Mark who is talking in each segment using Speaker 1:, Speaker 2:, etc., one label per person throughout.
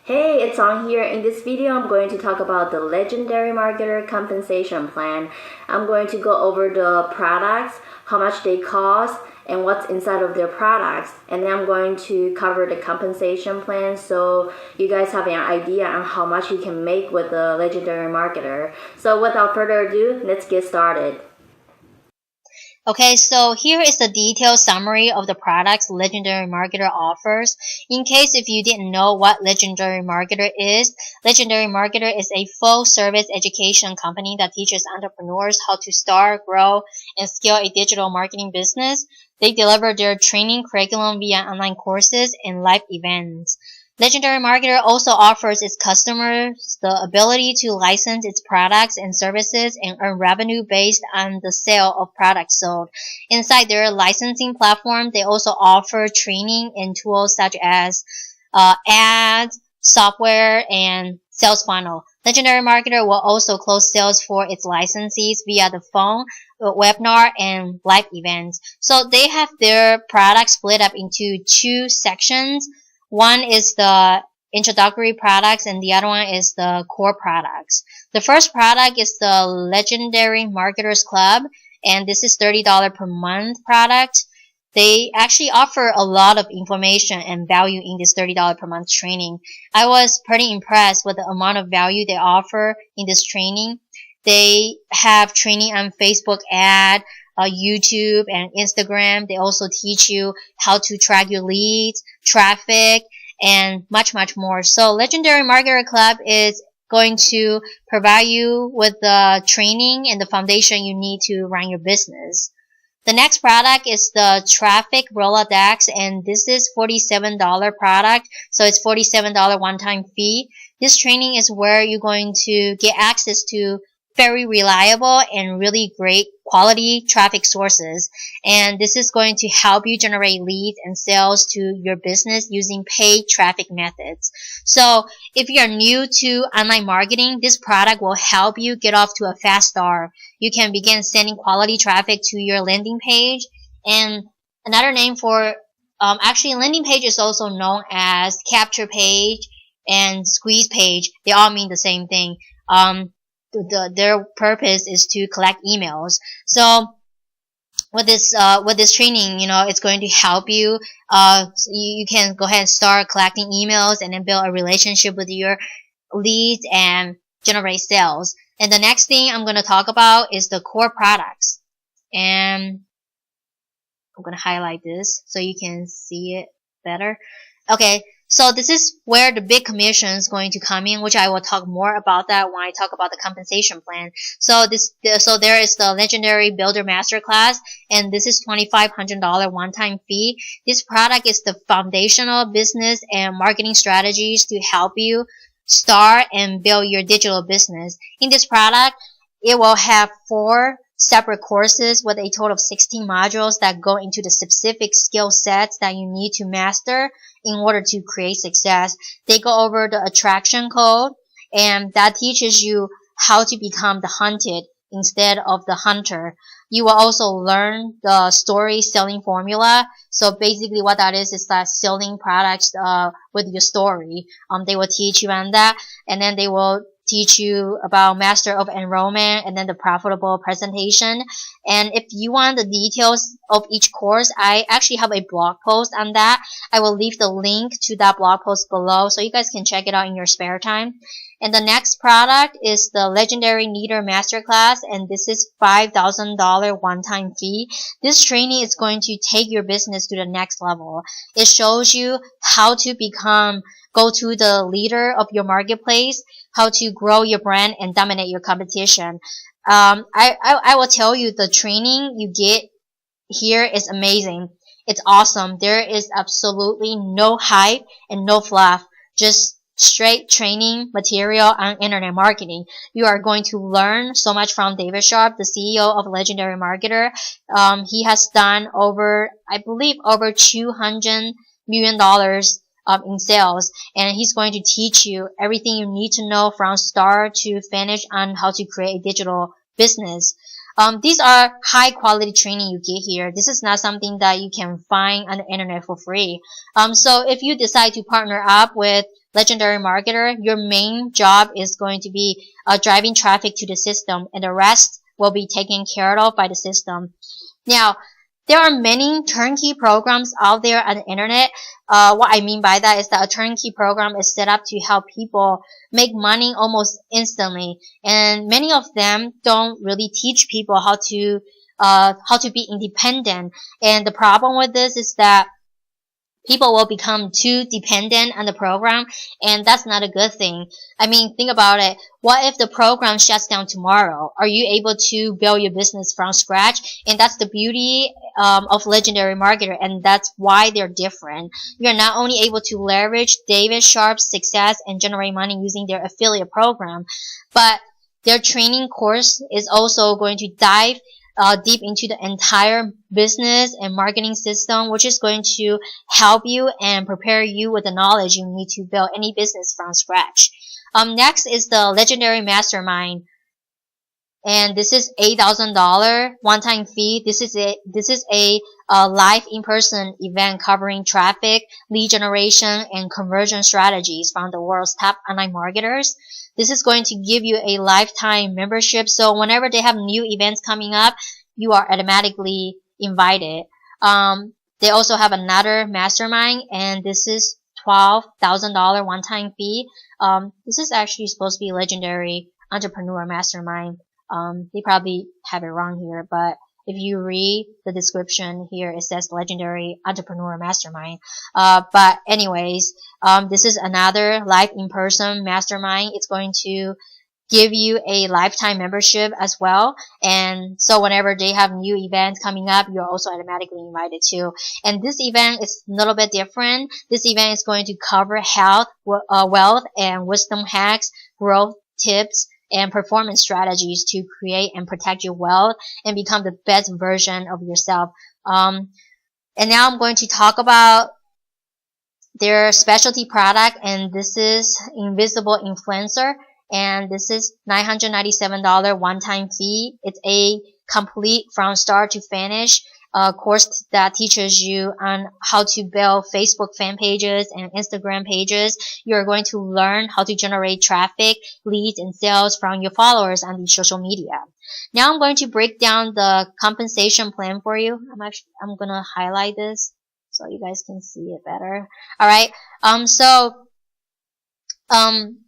Speaker 1: Hey, it's on here. In this video, I'm going to talk about the Legendary Marketer Compensation Plan. I'm going to go over the products, how much they cost, and what's inside of their products. And then I'm going to cover the compensation plan so you guys have an idea on how much you can make with the Legendary Marketer. So without further ado, let's get started.
Speaker 2: Okay, so here is the detailed summary of the products Legendary Marketer offers. In case if you didn't know what Legendary Marketer is, Legendary Marketer is a full-service education company that teaches entrepreneurs how to start, grow, and scale a digital marketing business. They deliver their training curriculum via online courses and live events. Legendary Marketer also offers its customers the ability to license its products and services and earn revenue based on the sale of products sold. Inside their licensing platform, they also offer training and tools such as ads, software, and sales funnel. Legendary Marketer will also close sales for its licensees via the phone, webinar, and live events. So they have their products split up into two sections. One is the introductory products and the other one is the core products. The first product is the Legendary Marketers Club, and this is $30 per month product. They actually offer a lot of information and value in this $30 per month training. I was pretty impressed with the amount of value they offer in this training. They have training on Facebook ad, YouTube and Instagram. They also teach you how to track your leads, traffic, and much more. So Legendary Marketer Club is going to provide you with the training and the foundation you need to run your business. The next product is the Traffic Rolodex, and this is $47 product, so it's $47 one-time fee. This training is where you're going to get access to very reliable and really great quality traffic sources, and this is going to help you generate leads and sales to your business using paid traffic methods. So if you're new to online marketing, this product will help you get off to a fast start. You can begin sending quality traffic to your landing page, and another name for actually landing page is also known as capture page and squeeze page. They all mean the same thing. Their purpose is to collect emails. So with this training, it's going to help you. You can go ahead and start collecting emails and then build a relationship with your leads and generate sales. And the next thing I'm going to talk about is the core products. And I'm going to highlight this so you can see it better. Okay. So this is where the big commission is going to come in, which I will talk more about that when I talk about the compensation plan. So there is the Legendary Builder Masterclass, and this is $2,500 one-time fee. This product is the foundational business and marketing strategies to help you start and build your digital business. In this product, it will have 4 separate courses with a total of 16 modules that go into the specific skill sets that you need to master in order to create success. They go over the attraction code, and that teaches you how to become the hunted instead of the hunter. You will also learn the story selling formula. So basically what that is that selling products with your story. They will teach you on that, and then they will teach you about master of enrollment and then the profitable presentation. And if you want the details of each course, I actually have a blog post on that. I will leave the link to that blog post below so you guys can check it out in your spare time. And the next product is the Legendary Leader Masterclass, and this is $5,000 one-time fee. This training is going to take your business to the next level. It shows you how to go to the leader of your marketplace, how to grow your brand and dominate your competition. I will tell you, the training you get here is amazing. It's awesome. There is absolutely no hype and no fluff. Just straight training material on internet marketing. You are going to learn so much from David Sharp, the CEO of Legendary Marketer. He has done over $200 million in sales, and he's going to teach you everything you need to know from start to finish on how to create a digital business. These are high quality training you get here. This is not something that you can find on the internet for free. So if you decide to partner up with legendary marketer, your main job is going to be driving traffic to the system, and the rest will be taken care of by the system. Now, there are many turnkey programs out there on the internet. What I mean by that is that a turnkey program is set up to help people make money almost instantly, and many of them don't really teach people how to be independent. And the problem with this is that people will become too dependent on the program, and that's not a good thing. I mean, think about it. What if the program shuts down tomorrow? Are you able to build your business from scratch? And that's the beauty of legendary marketer, and that's why they're different. You're not only able to leverage David Sharp's success and generate money using their affiliate program, but their training course is also going to dive deep into the entire business and marketing system, which is going to help you and prepare you with the knowledge you need to build any business from scratch. Next is the Legendary Mastermind, and this is $8,000 one-time fee. This is a live in-person event covering traffic, lead generation, and conversion strategies from the world's top online marketers. This is going to give you a lifetime membership, so whenever they have new events coming up, you are automatically invited. They also have another mastermind, and this is $12,000 one-time fee. This is actually supposed to be Legendary Entrepreneur Mastermind. They probably have it wrong here, but if you read the description here, it says Legendary Entrepreneur Mastermind. But anyways, this is another live in-person mastermind. It's going to give you a lifetime membership as well. And so whenever they have new events coming up, you're also automatically invited too. And this event is a little bit different. This event is going to cover health, wealth, and wisdom hacks, growth tips, and performance strategies to create and protect your wealth and become the best version of yourself. And now I'm going to talk about their specialty product, and this is Invisible Influencer, and this is $997 one-time fee. It's a complete from start to finish course that teaches you on how to build Facebook fan pages and Instagram pages. You're going to learn how to generate traffic, leads, and sales from your followers on the social media. Now I'm going to break down the compensation plan for you. I'm gonna highlight this so you guys can see it better. All right.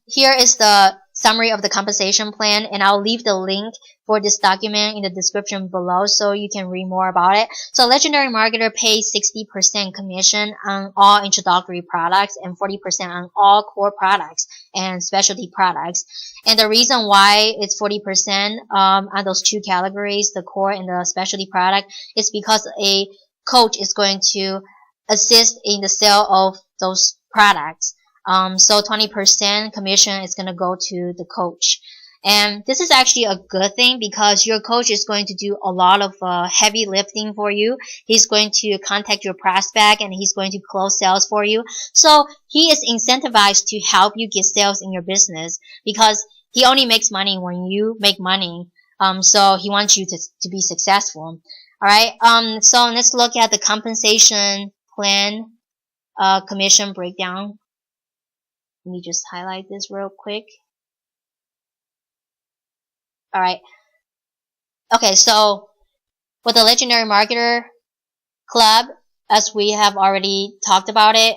Speaker 2: Here is the summary of the compensation plan, and I'll leave the link for this document in the description below so you can read more about it. So Legendary Marketer pays 60% commission on all introductory products and 40% on all core products and specialty products. And the reason why it's 40% on those two categories, the core and the specialty product, is because a coach is going to assist in the sale of those products. So 20% commission is going to go to the coach. And this is actually a good thing because your coach is going to do a lot of heavy lifting for you. He's going to contact your prospect and he's going to close sales for you. So he is incentivized to help you get sales in your business because he only makes money when you make money. So he wants you to be successful. All right. So let's look at the compensation plan commission breakdown. Let me just highlight this real quick. Alright. Okay, so with the Legendary Marketer Club, as we have already talked about it,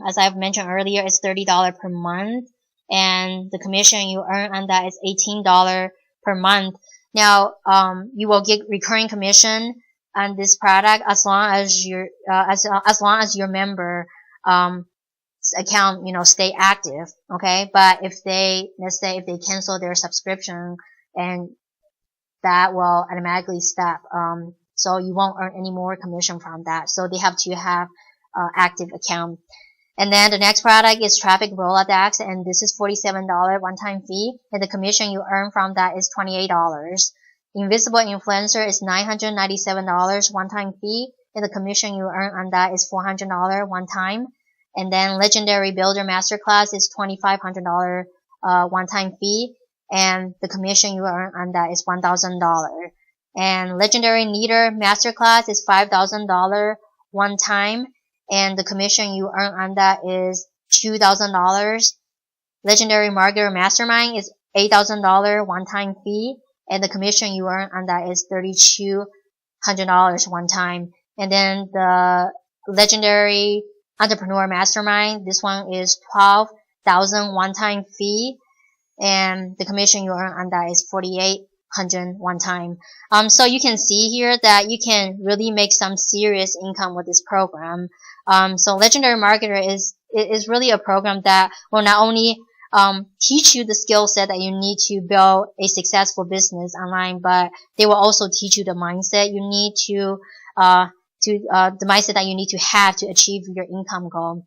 Speaker 2: as I've mentioned earlier, it's $30 per month. And the commission you earn on that is $18 per month. Now, you will get recurring commission on this product as long as your member account, stay active. Okay. But if let's say if they cancel their subscription, and that will automatically stop. So you won't earn any more commission from that. So they have to have active account. And then the next product is Traffic Rolodex, and this is $47 one-time fee, and the commission you earn from that is $28. Invisible Influencer is $997 one-time fee, and the commission you earn on that is $400 one-time. And then Legendary Builder Masterclass is $2,500 one-time fee, and the commission you earn on that is $1,000. And Legendary Leader Masterclass is $5,000 one time, and the commission you earn on that is $2,000. Legendary Marketer Mastermind is $8,000 one-time fee, and the commission you earn on that is $3,200 one time. And then the Legendary Entrepreneur Mastermind, this one is $12,000 one-time fee, and the commission you earn on that is $4,800 one time. So you can see here that you can really make some serious income with this program. So Legendary Marketer is really a program that will not only teach you the skill set that you need to build a successful business online, but they will also teach you the mindset you need to the mindset that you need to have to achieve your income goal.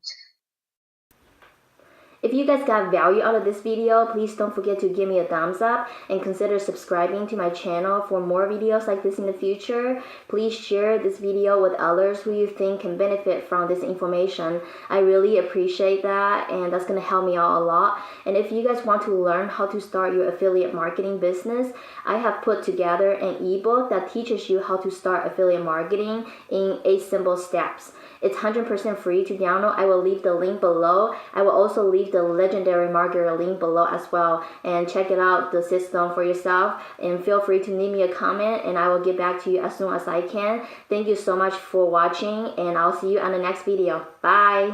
Speaker 1: If you guys got value out of this video, please don't forget to give me a thumbs up and consider subscribing to my channel for more videos like this in the future. Please share this video with others who you think can benefit from this information. I really appreciate that, and that's going to help me out a lot. And if you guys want to learn how to start your affiliate marketing business, I have put together an ebook that teaches you how to start affiliate marketing in 8 simple steps. It's 100% free to download. I will leave the link below. I will also leave the Legendary Marketer link below as well. And check it out, the system for yourself. And feel free to leave me a comment, and I will get back to you as soon as I can. Thank you so much for watching, and I'll see you on the next video. Bye.